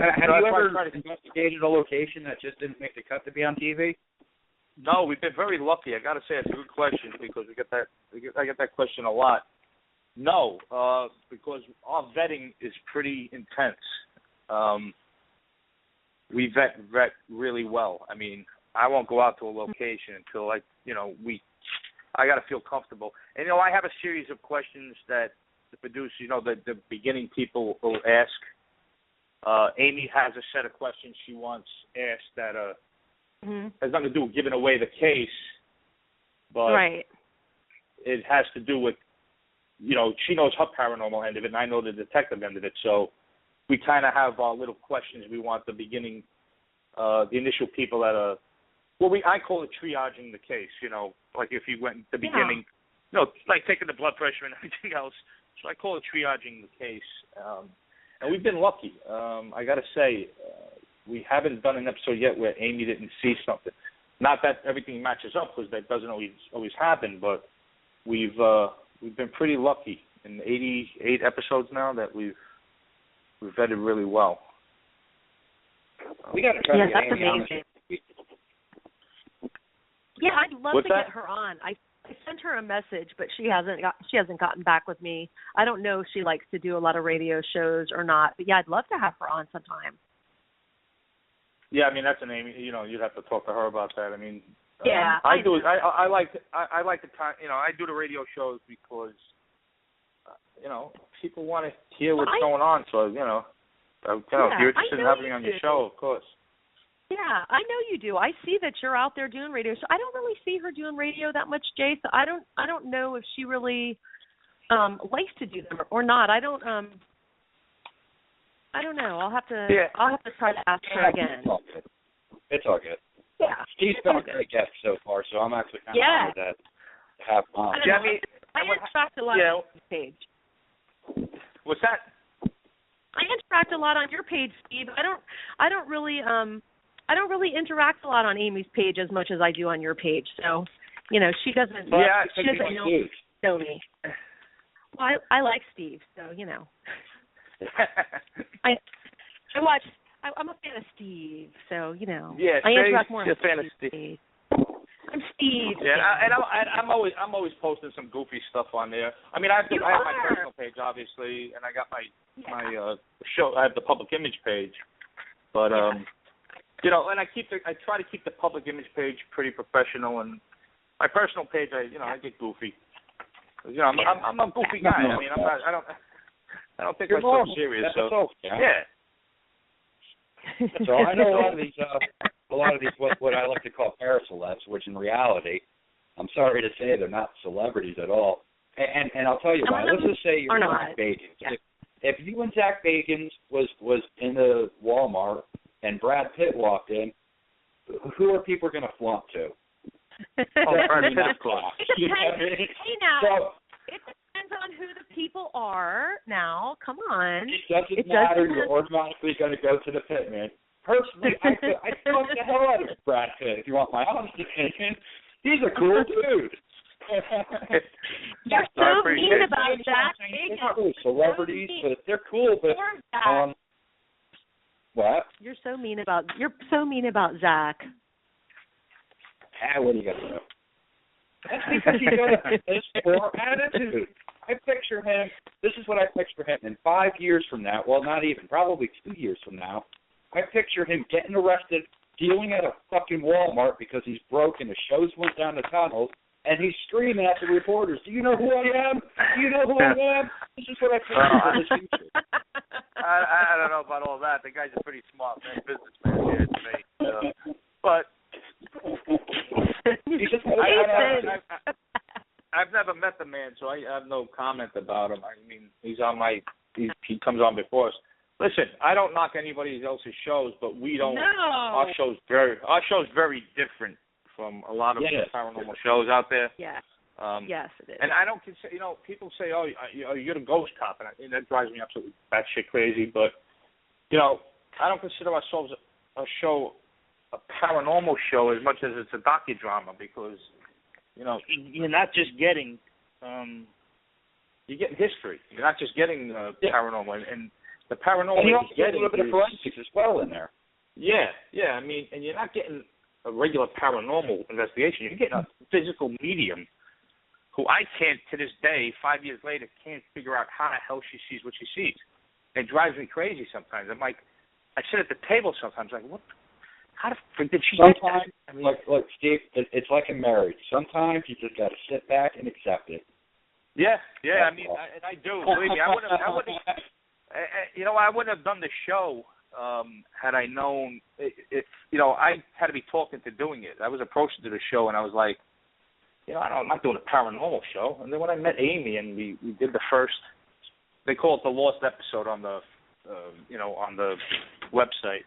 Have you ever investigated a location that just didn't make the cut to be on TV? No, we've been very lucky. I got to say it's a good question because I get that question a lot. No, because our vetting is pretty intense. We vet really well. I mean, I won't go out to a location until I got to feel comfortable. And I have a series of questions that the producer, the beginning people will ask. Amy has a set of questions she wants asked that has nothing to do with giving away the case, but it has to do with, she knows her paranormal end of it, and I know the detective end of it. So we kind of have our little questions we want the beginning, the initial people that are, I call it triaging the case, like if you went at the beginning, like taking the blood pressure and everything else. So I call it triaging the case. And we've been lucky. I got to say, we haven't done an episode yet where Amy didn't see something. Not that everything matches up, because that doesn't always happen, but we've been pretty lucky in 88 episodes now that we've vetted really well. We got to try to get Amy on. Yeah, I'd love to get her on. I sent her a message, but she hasn't gotten back with me. I don't know if she likes to do a lot of radio shows or not, but yeah, I'd love to have her on sometime. Yeah, I mean that's an Amy. You'd have to talk to her about that. I mean, I do. I like the time. I do the radio shows because people want to hear what's going on. So if you're interested in having me on your show, of course. Yeah, I know you do. I see that you're out there doing radio. So I don't really see her doing radio that much, Jay. So I don't know if she really likes to do them or not. I don't know. I'll have to try to ask her again. It's all good. Yeah. Steve's been a great guest so far, so I'm actually kind of honored to have on. I interact a lot on your page. What's that? I interact a lot on your page, Steve. I don't really interact a lot on Amy's page as much as I do on your page. So, she doesn't know me. Well, I like Steve, so I'm a fan of Steve, so Yeah, I interact more. You're a fan of Steve. I'm Steve. Yeah, and I'm always posting some goofy stuff on there. I mean, I have my personal page, obviously, and I got my show. I have the public image page, but and I try to keep the public image page pretty professional, and my personal page, I get goofy. I'm a goofy guy. I mean, I don't take myself serious. So So I know a lot of these what I like to call paracelebs, which in reality, I'm sorry to say, they're not celebrities at all. And I'll tell you why. Let's just say you're Zach Bagans. Yeah. If you and Zach Bagans was in the Walmart and Brad Pitt walked in, who are people going to flaunt to? Brad Pitt, of course. Hey, now, it depends on who the people are. Now, come on. It doesn't matter. You're automatically going to go to the Pitt, man. Personally, I fuck the hell out of Brad Pitt, if you want my honest opinion. He's a cool dude. You're so mean about Zach. They're not really celebrities, but they're cool. But what? You're so mean about Zach. What are you gonna do? That's because he's got a piss poor attitude. I picture him. This is what I picture him in 5 years from now. Well, not even. Probably 2 years from now. I picture him getting arrested, dealing at a fucking Walmart because he's broke and the shows went down the tunnels, and he's screaming at the reporters, "Do you know who I am? Do you know who I am?" This is what I picture for the future. I don't know about all that. The guy's a pretty smart man, businessman here to me. But I've never met the man, so I have no comment about him. I mean, he comes on before us. Listen, I don't knock anybody else's shows, but we don't. No. Our show's very different from a lot of paranormal shows out there. Yeah. Yes, it is. And I don't consider, people say, "Oh, you're the ghost cop," and that drives me absolutely batshit crazy. But I don't consider ourselves a paranormal show as much as it's a docudrama, because you're not just getting you're getting history. You're not just getting paranormal. And the paranormal. And you also get a little bit of forensics as well in there. Yeah. I mean, and you're not getting a regular paranormal investigation. You're getting a physical medium who I can't, to this day, 5 years later, can't figure out how the hell she sees what she sees. It drives me crazy sometimes. I'm like, I sit at the table sometimes, like, what? How the frick did she get that? I mean, look, Steve, it's like in marriage. Sometimes you just got to sit back and accept it. Yeah. I mean, I do. Believe me, I wouldn't. I wouldn't have done the show had I known. If I had to be talking to doing it. I was approached to the show, and I was like, I'm not doing a paranormal show. And then when I met Amy, and we did the first, they call it the lost episode on the, on the website.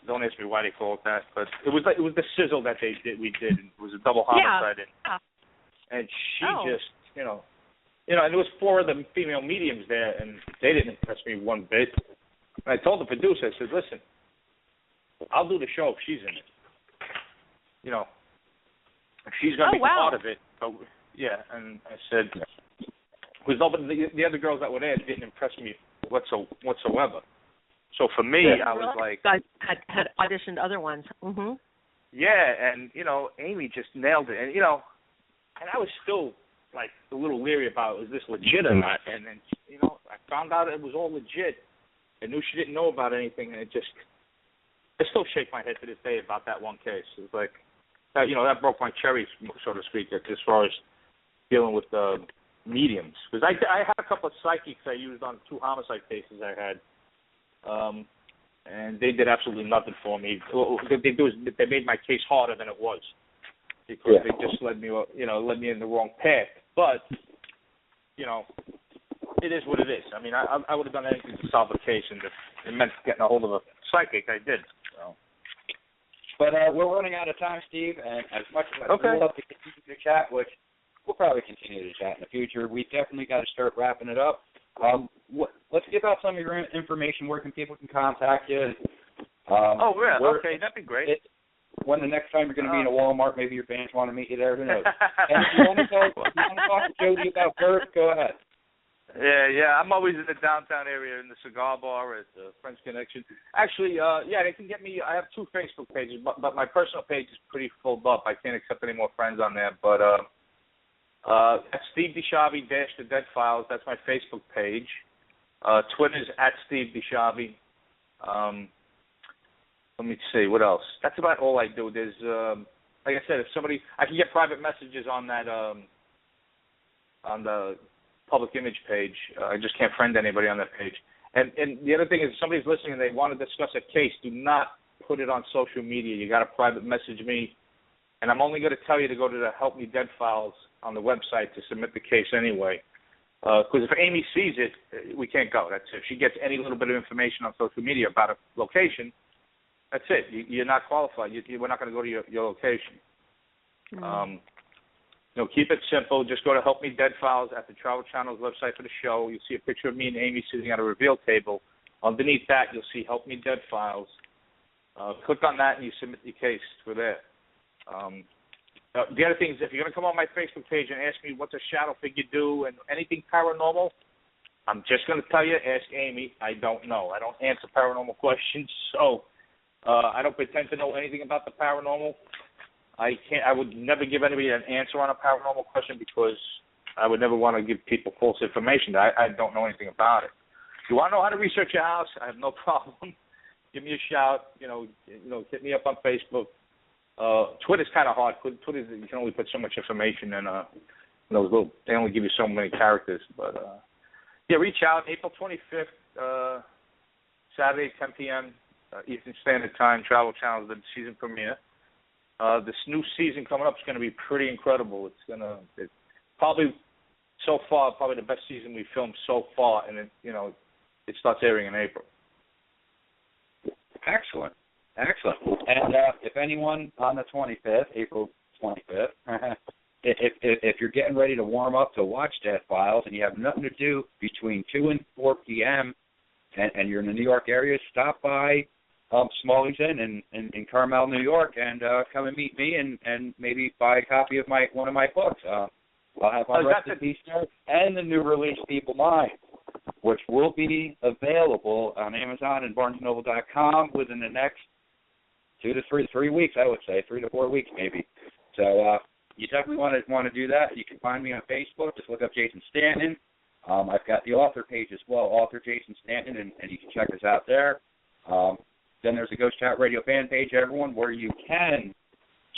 Don't ask me why they call it that, but it was the sizzle that we did. It was a double homicide, and she just, and there was 4 of the female mediums there, and they didn't impress me one bit. And I told the producer, I said, listen, I'll do the show if she's in it. If she's going to be part of it. But, and I said, because the other girls that were there didn't impress me whatsoever. So for me, I was like, I had auditioned other ones. Mhm. Yeah, and Amy just nailed it, and and I was still like a little leery about is this legit or not, and then I found out it was all legit. I knew she didn't know about anything, and I still shake my head to this day about that one case. It was like that, that broke my cherry, so to speak, as far as dealing with the mediums, because I had a couple of psychics I used on 2 homicide cases I had. And they did absolutely nothing for me. What they do is they made my case harder than it was because they just led me in the wrong path. But it is what it is. I mean, I would have done anything to solve the case, and if it meant getting a hold of a psychic, I did. So. But we're running out of time, Steve, and as much as I'd love to continue to chat, which we'll probably continue to chat in the future, we definitely got to start wrapping it up. Let's give out some of your information. Where can people contact you? Okay, that'd be great. When the next time you're going to be in a Walmart, maybe your fans want to meet you there. Who knows? And if you want to talk to Jody about Bert, go ahead. Yeah. I'm always in the downtown area in the cigar bar at the French Connection. Actually, they can get me. I have 2 Facebook pages, but my personal page is pretty filled up. I can't accept any more friends on there, but. That's Steve DiSchiavi - The Dead Files. That's my Facebook page. Twitter's @Steve DiSchiavi. Let me see what else. That's about all I do. There's, like I said, if somebody, I can get private messages on that, on the public image page. I just can't friend anybody on that page. And the other thing is, if somebody's listening and they want to discuss a case, do not put it on social media. You got to private message me, and I'm only going to tell you to go to the Help Me Dead Files on the website to submit the case anyway. Because if Amy sees it, we can't go. That's it. If she gets any little bit of information on social media about a location, that's it. You're not qualified. We're not going to go to your location. Mm-hmm. Keep it simple. Just go to Help Me Dead Files at the Travel Channel's website for the show. You'll see a picture of me and Amy sitting at a reveal table. Underneath that, you'll see Help Me Dead Files. Click on that and you submit your case. We're there. The other thing is, if you're going to come on my Facebook page and ask me what's a shadow figure do and anything paranormal, I'm just going to tell you, ask Amy. I don't know. I don't answer paranormal questions, so I don't pretend to know anything about the paranormal. I would never give anybody an answer on a paranormal question because I would never want to give people false information. I don't know anything about it. If you want to know how to research your house, I have no problem. Give me a shout. Hit me up on Facebook. Twitter's kind of hard. Twitter, you can only put so much information in. They only give you so many characters. But reach out. April 25th, Saturday, 10 p.m. Eastern Standard Time. Travel Channel, the season premiere. This new season coming up is going to be pretty incredible. It's probably so far probably the best season we've filmed so far, and it starts airing in April. Excellent. And if anyone on the 25th, April 25th, if you're getting ready to warm up to watch Dead Files and you have nothing to do between 2 and 4 p.m. and you're in the New York area, stop by Smalley's Inn in Carmel, New York, and come and meet me and maybe buy a copy of one of my books. I'll have Unrested Peace there and the new release Feeble Mind. which will be available on Amazon and BarnesandNoble.com within the next 2 to 3 weeks, I would say, 3 to 4 weeks maybe. So you definitely want to do that. You can find me on Facebook. Just look up Jason Stanton. I've got the author page as well, author Jason Stanton, and you can check us out there. Then there's a Ghost Chat Radio fan page, everyone, where you can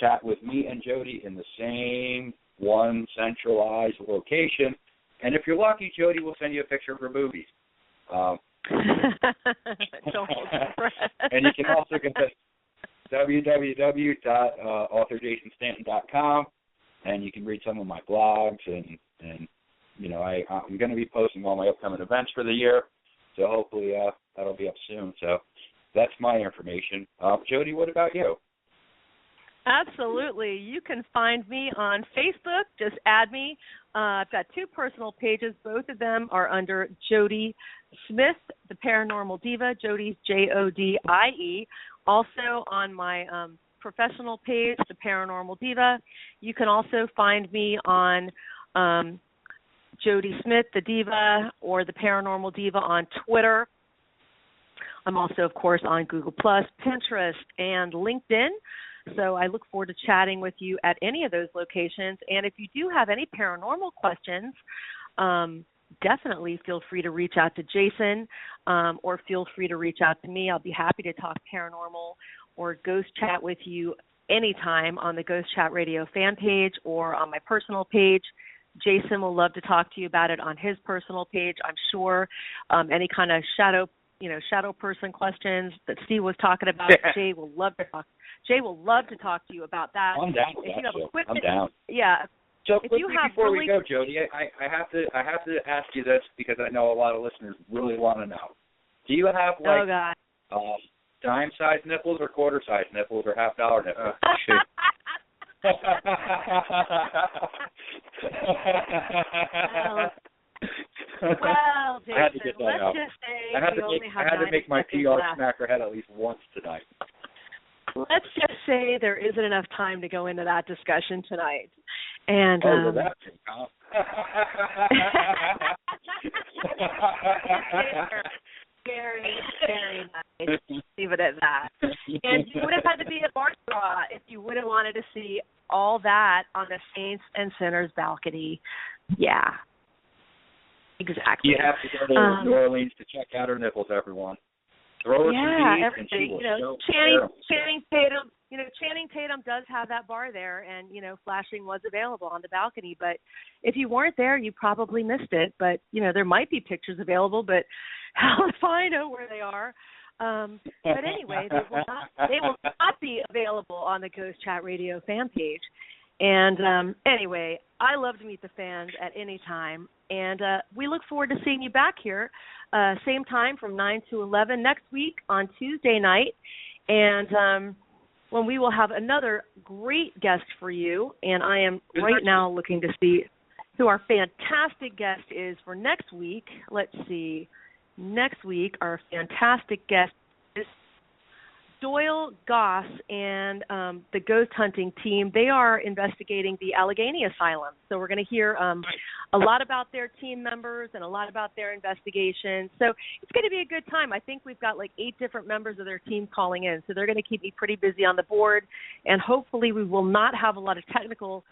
chat with me and Jody in the same one centralized location. And if you're lucky, Jody will send you a picture of her boobies. Don't hold your breath. And you can also go to www.authorjasonstanton.com, and you can read some of my blogs, and you know, I'm going to be posting all my upcoming events for the year, so hopefully that'll be up soon. So that's my information. Jody, what about you? Absolutely. You can find me on Facebook. Just add me. I've got 2 personal pages. Both of them are under Jody Smith, the Paranormal Diva. Jody's Jodie. Also on my professional page, the Paranormal Diva. You can also find me on Jody Smith, the Diva, or the Paranormal Diva on Twitter. I'm also, of course, on Google+, Pinterest, and LinkedIn. So I look forward to chatting with you at any of those locations. And if you do have any paranormal questions, definitely feel free to reach out to Jason, or feel free to reach out to me. I'll be happy to talk paranormal or ghost chat with you anytime on the Ghost Chat Radio fan page or on my personal page. Jason will love to talk to you about it on his personal page, I'm sure. Any kind of shadow person questions that Steve was talking about, Jay will love to talk to you about that. I'm down with that, Joe. I'm down. Yeah. So quickly before we go, Jody, I have to ask you this because I know a lot of listeners really want to know. Do you have dime-sized nipples or quarter-sized nipples or $half nipples? Well, Jason, I had to get that out. Just say I had to make my PR smack her head at least once tonight. Let's just say there isn't enough time to go into that discussion tonight. And that's very, very nice. Leave it at that. And you would have had to be at Wurtsboro if you would have wanted to see all that on the Saints and Sinners balcony. Yeah. Exactly. You have to go to New Orleans to check out her nipples, everyone. Throw her some beads, and she will Channing Tatum. Channing Tatum does have that bar there, and flashing was available on the balcony. But if you weren't there, you probably missed it. But there might be pictures available, but how if I know where they are? But anyway, they will not be available on the Ghost Chat Radio fan page. And anyway, I love to meet the fans at any time, and we look forward to seeing you back here, same time from 9 to 11 next week on Tuesday night, and when we will have another great guest for you, and I am right now looking to see who our fantastic guest is for next week. Let's see. Next week, our fantastic guest is Doyle Goss and the ghost hunting team. They are investigating the Allegheny Asylum. So we're going to hear a lot about their team members and a lot about their investigation. So it's going to be a good time. I think we've got like 8 different members of their team calling in. So they're going to keep me pretty busy on the board. And hopefully we will not have a lot of technical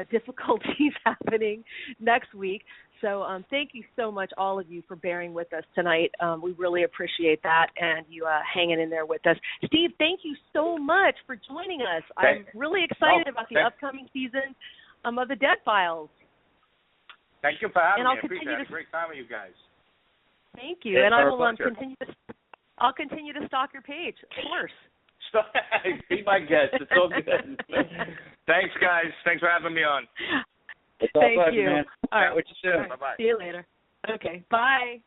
difficulties happening next week. So thank you so much, all of you, for bearing with us tonight. We really appreciate that and you hanging in there with us. Steve, thank you so much for joining us. I'm really excited about the upcoming season of the Dead Files. Thank you for having me. I appreciate it. Great time with you guys. Thank you. And I will I'll continue to stalk your page, of course. Be my guest. It's all good. Thanks, guys. Thanks for having me on. It's all Thank pleasure, you. man. All right. What you soon. Bye-bye. See you later. Okay. Bye.